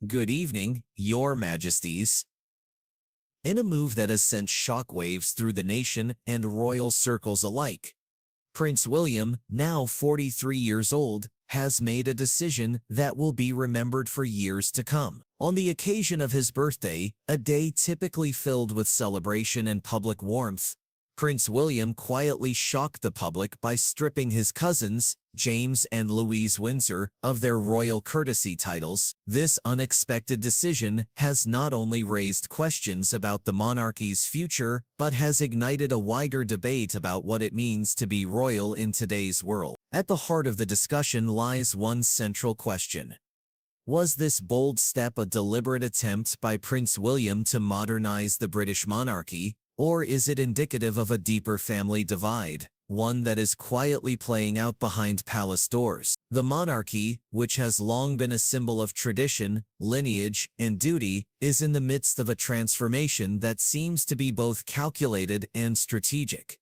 Good evening, Your Majesties. In a move that has sent shockwaves through the nation and royal circles alike, Prince William, now 43 years old, has made a decision that will be remembered for years to come. On the occasion of his birthday, a day typically filled with celebration and public warmth, Prince William quietly shocked the public by stripping his cousins, James and Louise Windsor, of their royal courtesy titles. This unexpected decision has not only raised questions about the monarchy's future, but has ignited a wider debate about what it means to be royal in today's world. At the heart of the discussion lies one central question. Was this bold step a deliberate attempt by Prince William to modernize the British monarchy, or is it indicative of a deeper family divide, one that is quietly playing out behind palace doors? The monarchy, which has long been a symbol of tradition, lineage, and duty, is in the midst of a transformation that seems to be both calculated and strategic.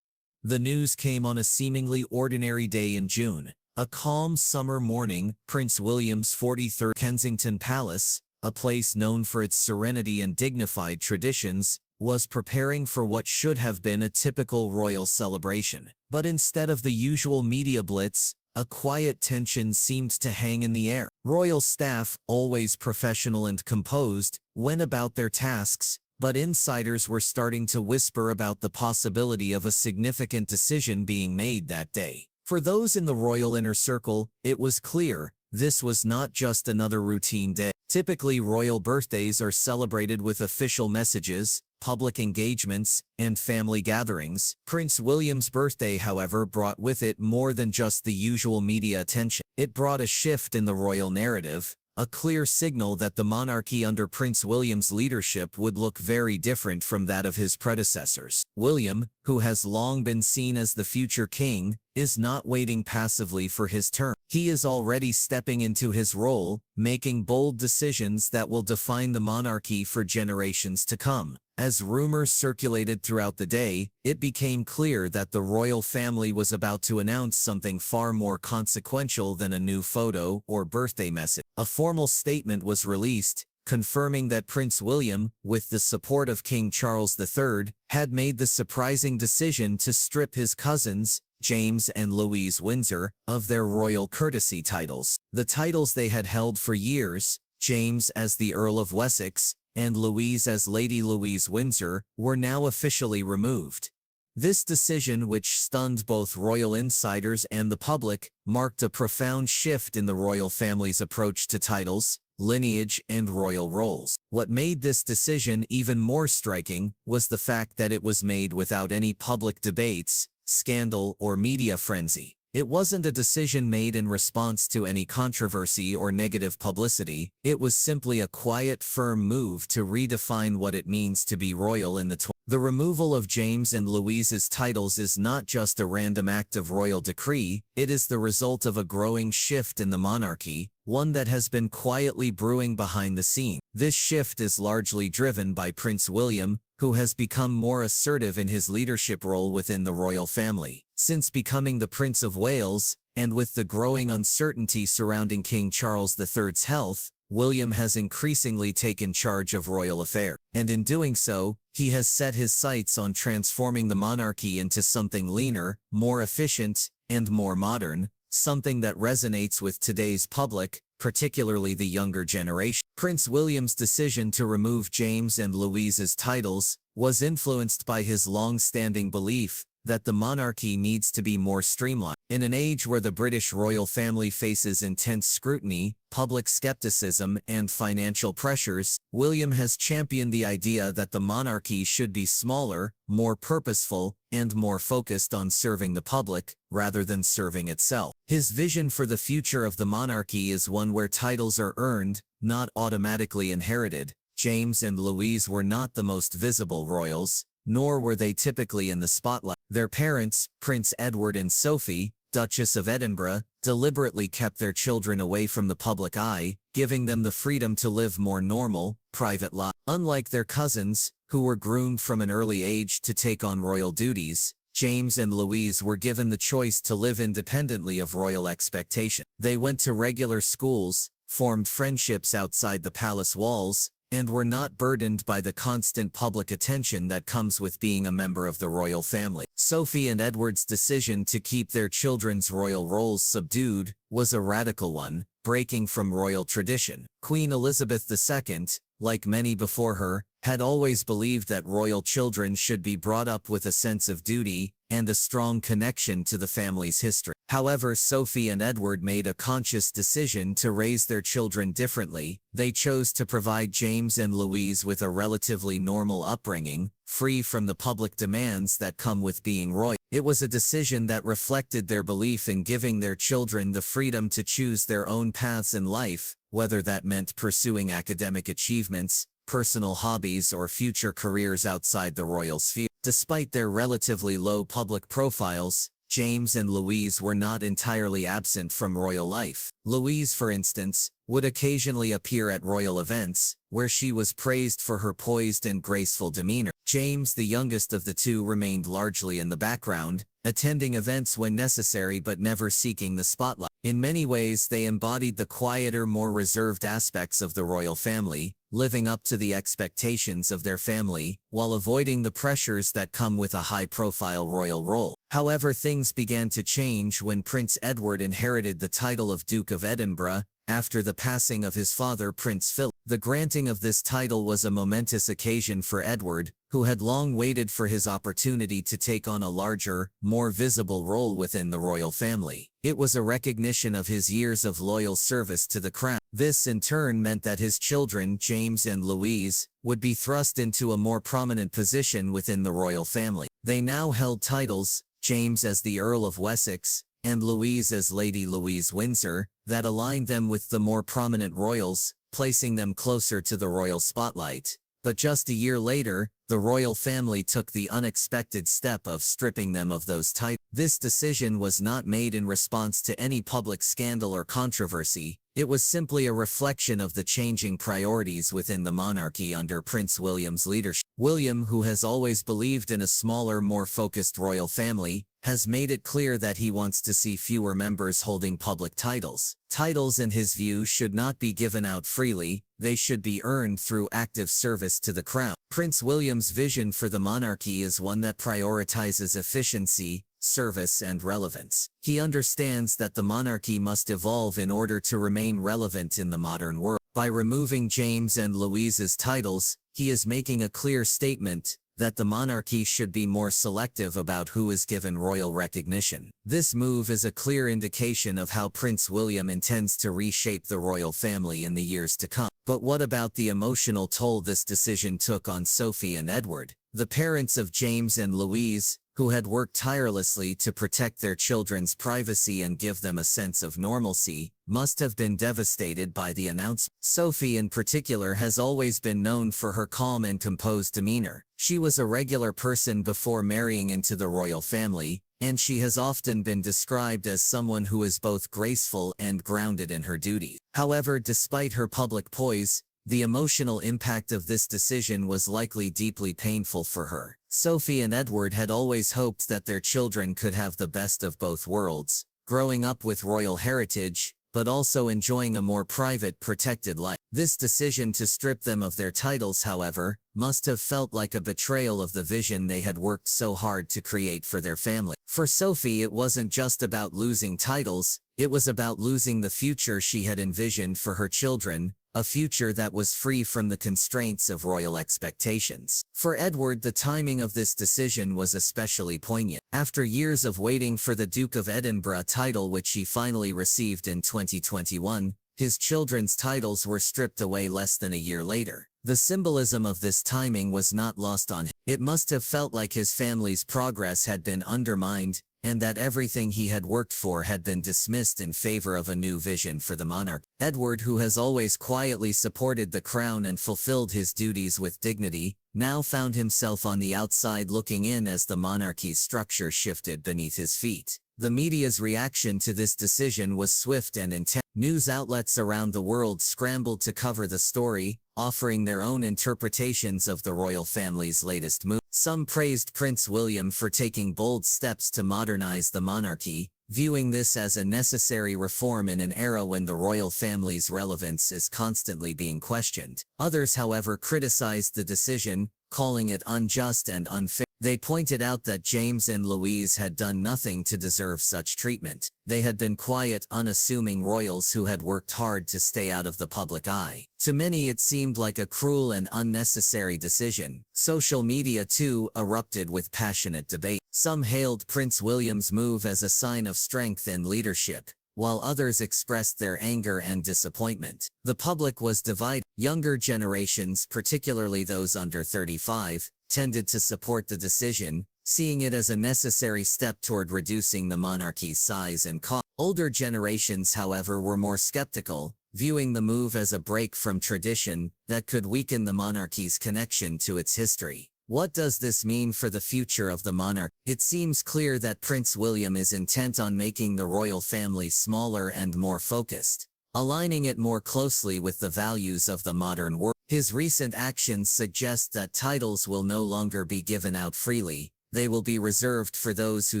The news came on a seemingly ordinary day in June. A calm summer morning, Prince William's 43rd Kensington Palace, a place known for its serenity and dignified traditions, was preparing for what should have been a typical royal celebration. But instead of the usual media blitz, a quiet tension seemed to hang in the air. Royal staff, always professional and composed, went about their tasks, but insiders were starting to whisper about the possibility of a significant decision being made that day. For those in the royal inner circle, it was clear this was not just another routine day. Typically, royal birthdays are celebrated with official messages, public engagements, and family gatherings. Prince William's birthday, however, brought with it more than just the usual media attention. It brought a shift in the royal narrative, a clear signal that the monarchy under Prince William's leadership would look very different from that of his predecessors. William, who has long been seen as the future king, is not waiting passively for his turn. He is already stepping into his role, making bold decisions that will define the monarchy for generations to come. As rumors circulated throughout the day, it became clear that the royal family was about to announce something far more consequential than a new photo or birthday message. A formal statement was released, confirming that Prince William, with the support of King Charles III, had made the surprising decision to strip his cousins, James and Louise Windsor, of their royal courtesy titles. The titles they had held for years, James as the Earl of Wessex, and Louise as Lady Louise Windsor, were now officially removed. This decision, which stunned both royal insiders and the public, marked a profound shift in the royal family's approach to titles, lineage, and royal roles. What made this decision even more striking was the fact that it was made without any public debates, scandal, or media frenzy. It wasn't a decision made in response to any controversy or negative publicity. It was simply a quiet, firm move to redefine what it means to be royal in the 20th. The removal of James and Louise's titles is not just a random act of royal decree, it is the result of a growing shift in the monarchy, one that has been quietly brewing behind the scenes. This shift is largely driven by Prince William, who has become more assertive in his leadership role within the royal family. Since becoming the Prince of Wales, and with the growing uncertainty surrounding King Charles III's health, William has increasingly taken charge of royal affairs. And in doing so, he has set his sights on transforming the monarchy into something leaner, more efficient, and more modern, something that resonates with today's public, particularly the younger generation. Prince William's decision to remove James and Louise's titles was influenced by his long-standing belief that the monarchy needs to be more streamlined. In an age where the British royal family faces intense scrutiny, public skepticism, and financial pressures, William has championed the idea that the monarchy should be smaller, more purposeful, and more focused on serving the public, rather than serving itself. His vision for the future of the monarchy is one where titles are earned, not automatically inherited. James and Louise were not the most visible royals, nor were they typically in the spotlight. Their parents, Prince Edward and Sophie, Duchess of Edinburgh, deliberately kept their children away from the public eye, giving them the freedom to live more normal, private lives. Unlike their cousins, who were groomed from an early age to take on royal duties, James and Louise were given the choice to live independently of royal expectation. They went to regular schools, formed friendships outside the palace walls, and were not burdened by the constant public attention that comes with being a member of the royal family. Sophie and Edward's decision to keep their children's royal roles subdued was a radical one, breaking from royal tradition. Queen Elizabeth II, like many before her, had always believed that royal children should be brought up with a sense of duty and a strong connection to the family's history. However, Sophie and Edward made a conscious decision to raise their children differently. They chose to provide James and Louise with a relatively normal upbringing, free from the public demands that come with being royal. It was a decision that reflected their belief in giving their children the freedom to choose their own paths in life, whether that meant pursuing academic achievements, personal hobbies, or future careers outside the royal sphere. Despite their relatively low public profiles, James and Louise were not entirely absent from royal life. Louise, for instance, would occasionally appear at royal events, where she was praised for her poised and graceful demeanor. James, the youngest of the two, remained largely in the background, attending events when necessary but never seeking the spotlight. In many ways, they embodied the quieter, more reserved aspects of the royal family, living up to the expectations of their family, while avoiding the pressures that come with a high-profile royal role. However, things began to change when Prince Edward inherited the title of Duke of Edinburgh, after the passing of his father, Prince Philip. The granting of this title was a momentous occasion for Edward, who had long waited for his opportunity to take on a larger, more visible role within the royal family. It was a recognition of his years of loyal service to the crown. This in turn meant that his children, James and Louise, would be thrust into a more prominent position within the royal family. They now held titles, James as the Earl of Wessex, and Louise as Lady Louise Windsor, that aligned them with the more prominent royals, placing them closer to the royal spotlight. But just a year later, the royal family took the unexpected step of stripping them of those titles. This decision was not made in response to any public scandal or controversy. It was simply a reflection of the changing priorities within the monarchy under Prince William's leadership. William, who has always believed in a smaller, more focused royal family, has made it clear that he wants to see fewer members holding public titles. Titles, in his view, should not be given out freely. They should be earned through active service to the crown. Prince William's vision for the monarchy is one that prioritizes efficiency, service, and relevance. He understands that the monarchy must evolve in order to remain relevant in the modern world. By removing James and Louise's titles, he is making a clear statement that the monarchy should be more selective about who is given royal recognition. This move is a clear indication of how Prince William intends to reshape the royal family in the years to come. But what about the emotional toll this decision took on Sophie and Edward? The parents of James and Louise, who had worked tirelessly to protect their children's privacy and give them a sense of normalcy, must have been devastated by the announcement. Sophie in particular has always been known for her calm and composed demeanor. She was a regular person before marrying into the royal family, and she has often been described as someone who is both graceful and grounded in her duties. However, despite her public poise, the emotional impact of this decision was likely deeply painful for her. Sophie and Edward had always hoped that their children could have the best of both worlds, growing up with royal heritage, but also enjoying a more private, protected life. This decision to strip them of their titles, however, must have felt like a betrayal of the vision they had worked so hard to create for their family. For Sophie, it wasn't just about losing titles, it was about losing the future she had envisioned for her children, a future that was free from the constraints of royal expectations. For Edward, the timing of this decision was especially poignant. After years of waiting for the Duke of Edinburgh title, which he finally received in 2021, his children's titles were stripped away less than a year later. The symbolism of this timing was not lost on him. It must have felt like his family's progress had been undermined, and that everything he had worked for had been dismissed in favor of a new vision for the monarch. Edward, who has always quietly supported the crown and fulfilled his duties with dignity, now found himself on the outside looking in as the monarchy's structure shifted beneath his feet. The media's reaction to this decision was swift and intense. News outlets around the world scrambled to cover the story, offering their own interpretations of the royal family's latest move. Some praised Prince William for taking bold steps to modernize the monarchy, viewing this as a necessary reform in an era when the royal family's relevance is constantly being questioned. Others, however, criticized the decision, calling it unjust and unfair. They pointed out that James and Louise had done nothing to deserve such treatment. They had been quiet, unassuming royals who had worked hard to stay out of the public eye. To many, it seemed like a cruel and unnecessary decision. Social media, too, erupted with passionate debate. Some hailed Prince William's move as a sign of strength and leadership, while others expressed their anger and disappointment. The public was divided. Younger generations, particularly those under 35, tended to support the decision, seeing it as a necessary step toward reducing the monarchy's size and cost. Older generations, however, were more skeptical, viewing the move as a break from tradition that could weaken the monarchy's connection to its history. What does this mean for the future of the monarch? It seems clear that Prince William is intent on making the royal family smaller and more focused, aligning it more closely with the values of the modern world. His recent actions suggest that titles will no longer be given out freely. They will be reserved for those who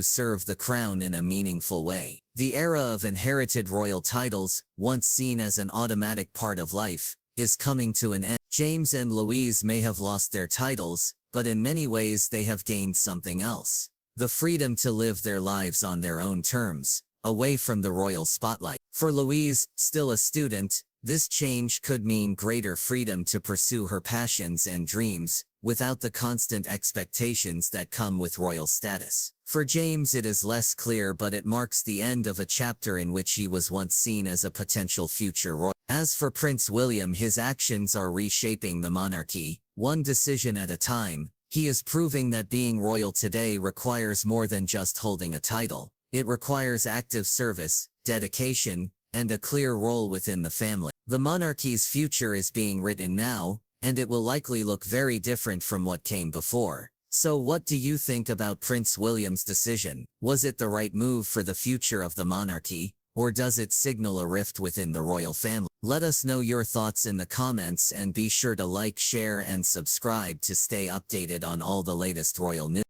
serve the crown in a meaningful way. The era of inherited royal titles, once seen as an automatic part of life, is coming to an end. James and Louise may have lost their titles, but in many ways they have gained something else: the freedom to live their lives on their own terms, away from the royal spotlight. For Louise, still a student, this change could mean greater freedom to pursue her passions and dreams, without the constant expectations that come with royal status. For James, it is less clear, but it marks the end of a chapter in which he was once seen as a potential future royal. As for Prince William, his actions are reshaping the monarchy, one decision at a time. He is proving that being royal today requires more than just holding a title. It requires active service, dedication, and a clear role within the family. The monarchy's future is being written now, and it will likely look very different from what came before. So what do you think about Prince William's decision? Was it the right move for the future of the monarchy, or does it signal a rift within the royal family? Let us know your thoughts in the comments, and be sure to like, share, and subscribe to stay updated on all the latest royal news.